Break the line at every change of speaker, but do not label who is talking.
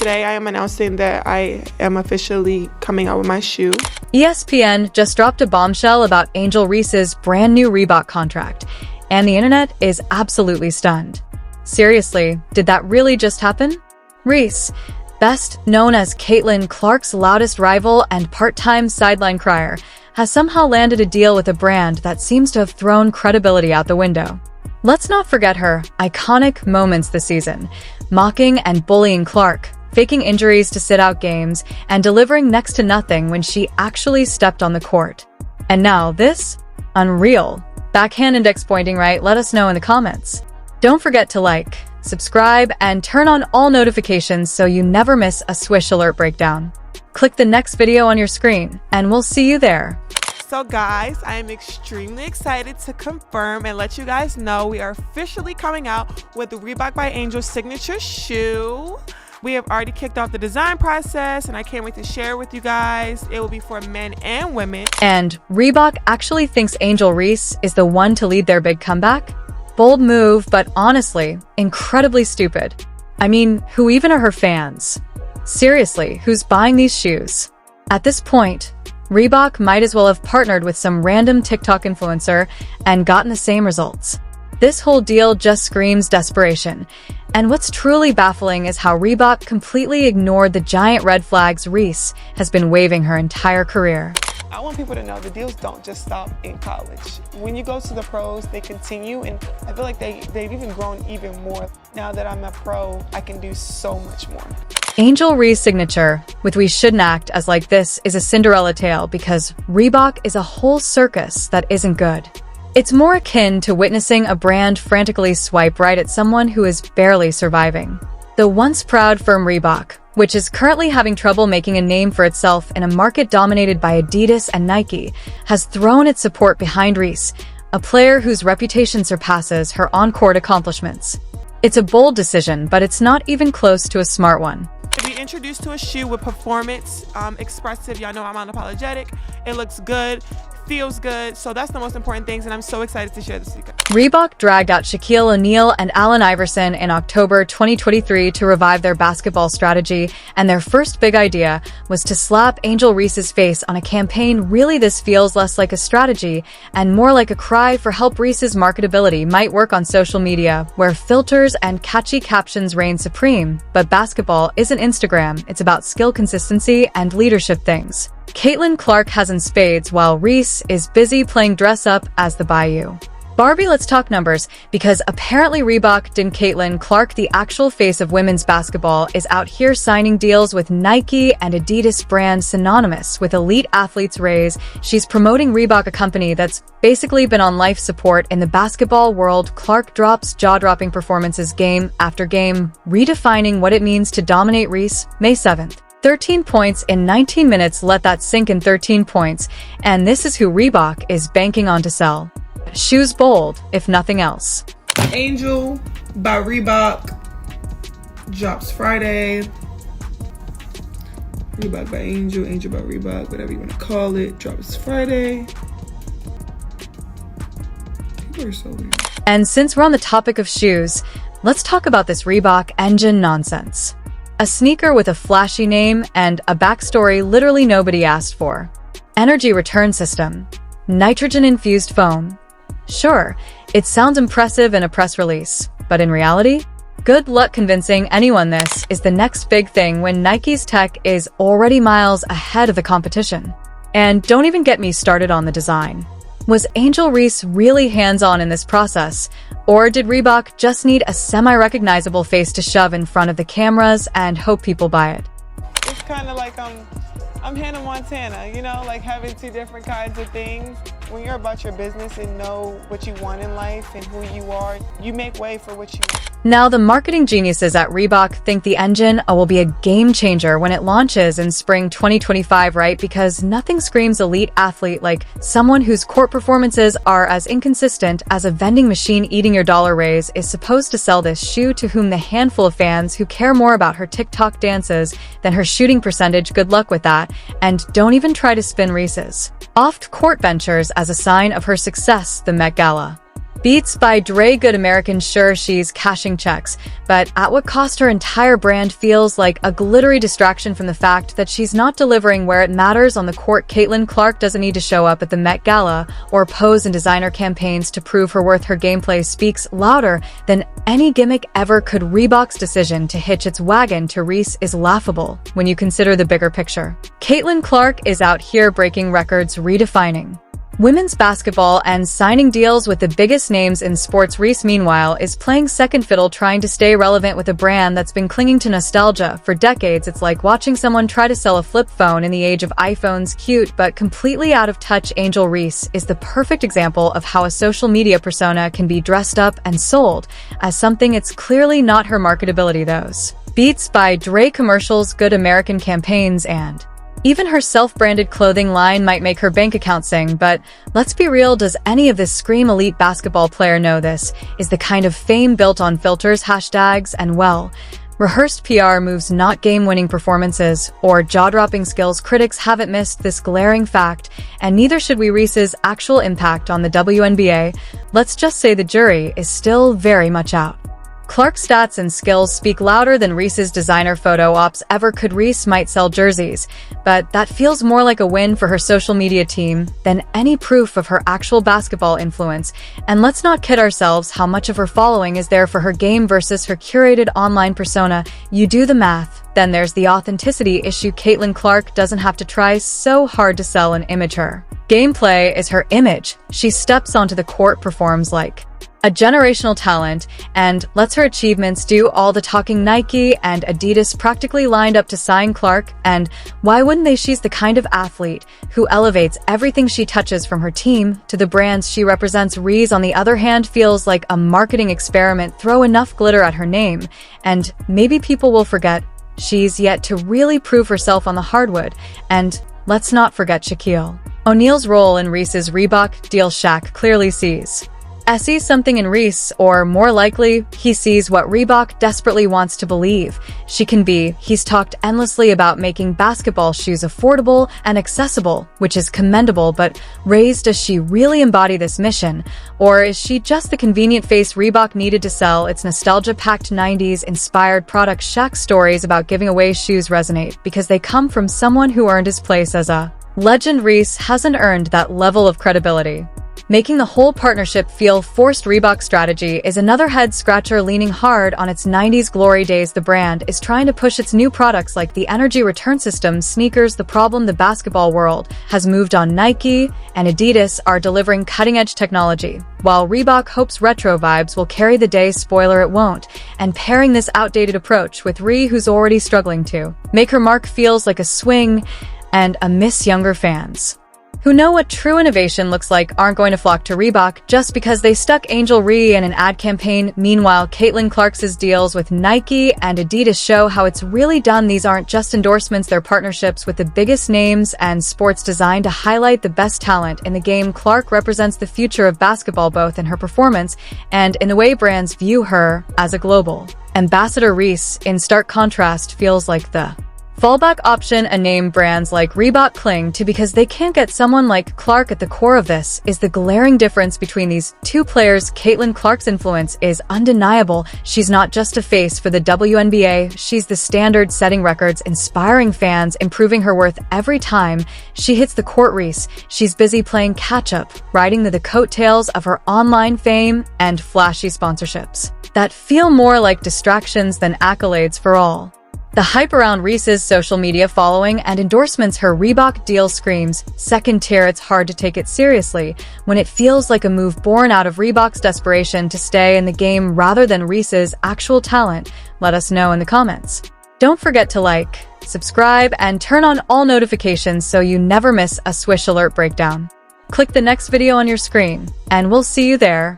today I am announcing that I am officially coming out with my shoe.
ESPN just dropped a bombshell about Angel Reese's brand new Reebok contract, and the internet is absolutely stunned. Seriously, did that really just happen? Reese, best known as Caitlin Clark's loudest rival and part-time sideline crier, has somehow landed a deal with a brand that seems to have thrown credibility out the window. Let's not forget her iconic moments this season, mocking and bullying Clark, faking injuries to sit out games, and delivering next to nothing when she actually stepped on the court. And now this? Unreal. Backhand index pointing, right? Let us know in the comments. Don't forget to like, subscribe, and turn on all notifications so you never miss a Swish Alert breakdown. Click the next video on your screen, and we'll see you there.
So guys, I am extremely excited to confirm and let you guys know we are officially coming out with the Reebok by Angel signature shoe. We have already kicked off the design process and I can't wait to share with you guys. It will be for men and women.
And Reebok actually thinks Angel Reese is the one to lead their big comeback? Bold move, but honestly, incredibly stupid. I mean, who even are her fans? Seriously, who's buying these shoes? At this point, Reebok might as well have partnered with some random TikTok influencer and gotten the same results. This whole deal just screams desperation. And what's truly baffling is how Reebok completely ignored the giant red flags Reese has been waving her entire career.
I want people to know the deals don't just stop in college. When you go to the pros, they continue, and I feel like they've even grown even more. Now that I'm a pro, I can do so much more.
Angel Reese signature, with We Shouldn't Act as Like This, is a Cinderella tale because Reebok is a whole circus that isn't good. It's more akin to witnessing a brand frantically swipe right at someone who is barely surviving. The once proud firm Reebok, which is currently having trouble making a name for itself in a market dominated by Adidas and Nike, has thrown its support behind Reese, a player whose reputation surpasses her on-court accomplishments. It's a bold decision, but it's not even close to a smart one.
To be introduced to a shoe with performance, expressive, y'all know I'm unapologetic, it looks good, feels good, so that's the most important things, and I'm so excited to share this with you guys.
Reebok dragged out Shaquille O'Neal and Allen Iverson in October 2023 to revive their basketball strategy, and their first big idea was to slap Angel Reese's face on a campaign. Really, this feels less like a strategy and more like a cry for help. Reese's marketability might work on social media, where filters and catchy captions reign supreme, but basketball isn't Instagram. It's about skill, consistency, and leadership things. Caitlin Clark has in spades, while Reese is busy playing dress-up as the Bayou. Barbie, let's talk numbers, because apparently Reebok didn't. Caitlin Clark, the actual face of women's basketball, is out here signing deals with Nike and Adidas, brands synonymous with elite athletes' raise. She's promoting Reebok, a company that's basically been on life support in the basketball world. Clark drops jaw-dropping performances game after game, redefining what it means to dominate. Reese, May 7th. 13 points in 19 minutes. Let that sink in. 13 points. And this is who Reebok is banking on to sell. Shoes bold, if nothing else.
Angel by Reebok drops Friday. Reebok by Angel, Angel by Reebok, whatever you want to call it, drops Friday. People are so weird.
And since we're on the topic of shoes, let's talk about this Reebok engine nonsense. A sneaker with a flashy name and a backstory literally nobody asked for. Energy return system. Nitrogen-infused foam. Sure, it sounds impressive in a press release, but in reality, good luck convincing anyone this is the next big thing when Nike's tech is already miles ahead of the competition. And don't even get me started on the design. Was Angel Reese really hands-on in this process, or did Reebok just need a semi-recognizable face to shove in front of the cameras and hope people buy it?
It's kind of like I'm Hannah Montana, you know, like having two different kinds of things. When you're about your business and know what you want in life and who you are, you make way for what you want.
Now, the marketing geniuses at Reebok think the engine will be a game changer when it launches in spring 2025, right? Because nothing screams elite athlete like someone whose court performances are as inconsistent as a vending machine. Eating your dollar raise is supposed to sell this shoe to whom the handful of fans who care more about her TikTok dances than her shooting percentage. Good luck with that. And don't even try to spin Reese's off-court ventures as a sign of her success. The Met Gala. Beats by Dre Good American. Sure, she's cashing checks, but at what cost? Her entire brand feels like a glittery distraction from the fact that she's not delivering where it matters on the court. Caitlin Clark doesn't need to show up at the Met Gala or pose in designer campaigns to prove her worth. Her gameplay speaks louder than any gimmick ever could. Reebok's decision to hitch its wagon to Reese is laughable when you consider the bigger picture. Caitlin Clark is out here breaking records, redefining women's basketball and signing deals with the biggest names in sports. Reese, meanwhile, is playing second fiddle, trying to stay relevant with a brand that's been clinging to nostalgia for decades. It's like watching someone try to sell a flip phone in the age of iPhones. Cute, but completely out of touch. Angel Reese is the perfect example of how a social media persona can be dressed up and sold as something it's clearly not. Her marketability, those Beats by Dre commercials, Good American campaigns, and even her self-branded clothing line might make her bank account sing. But let's be real, does any of this scream elite basketball player? No, this is the kind of fame built on filters, hashtags, and, well, rehearsed PR moves, not game-winning performances or jaw-dropping skills. Critics haven't missed this glaring fact, and neither should we. Reese's actual impact on the WNBA, let's just say the jury is still very much out. Clark's stats and skills speak louder than Reese's designer photo ops ever could. Reese might sell jerseys, but that feels more like a win for her social media team than any proof of her actual basketball influence. And let's not kid ourselves, how much of her following is there for her game versus her curated online persona? You do the math, then there's the authenticity issue. Caitlin Clark doesn't have to try so hard to sell an image. Her gameplay is her image. She steps onto the court, performs like a generational talent, and lets her achievements do all the talking. Nike and Adidas practically lined up to sign Clark, and why wouldn't they? She's the kind of athlete who elevates everything she touches, from her team to the brands she represents. Reese, on the other hand, feels like a marketing experiment. Throw enough glitter at her name, and maybe people will forget. She's yet to really prove herself on the hardwood. And let's not forget Shaquille O'Neal's role in Reese's Reebok deal. Shaq clearly sees something in Reese, or more likely, he sees what Reebok desperately wants to believe she can be. He's talked endlessly about making basketball shoes affordable and accessible, which is commendable, but Reese, does she really embody this mission? Or is she just the convenient face Reebok needed to sell its nostalgia-packed 90s-inspired products? Shaq's stories about giving away shoes resonate because they come from someone who earned his place as a legend. Reese hasn't earned that level of credibility, making the whole partnership feel forced. Reebok's strategy is another head-scratcher, leaning hard on its 90s glory days. The brand is trying to push its new products like the energy return system sneakers. The problem, the basketball world has moved on. Nike and Adidas are delivering cutting-edge technology, while Reebok hopes retro vibes will carry the day. Spoiler, it won't. And pairing this outdated approach with Ree, who's already struggling to make her mark, feels like a swing and a miss. Younger fans who know what true innovation looks like aren't going to flock to Reebok just because they stuck Angel Reese in an ad campaign. Meanwhile, Caitlin Clark's deals with Nike and Adidas show how it's really done. These aren't just endorsements, they're partnerships with the biggest names and sports, designed to highlight the best talent in the game. Clark represents the future of basketball, both in her performance and in the way brands view her as a global ambassador. Reese, in stark contrast, feels like the fallback option a name brands like Reebok cling to because they can't get someone like Clark. At the core of this is the glaring difference between these two players. Caitlin Clark's influence is undeniable. She's not just a face for the WNBA, she's the standard, setting records, inspiring fans, improving her worth every time she hits the court. Reese, she's busy playing catch-up, riding the coattails of her online fame and flashy sponsorships that feel more like distractions than accolades. For all the hype around Reese's social media following and endorsements, her Reebok deal screams second tier. It's hard to take it seriously when it feels like a move born out of Reebok's desperation to stay in the game rather than Reese's actual talent. Let us know in the comments. Don't forget to like, subscribe, and turn on all notifications so you never miss a Swish Alert breakdown. Click the next video on your screen, and we'll see you there.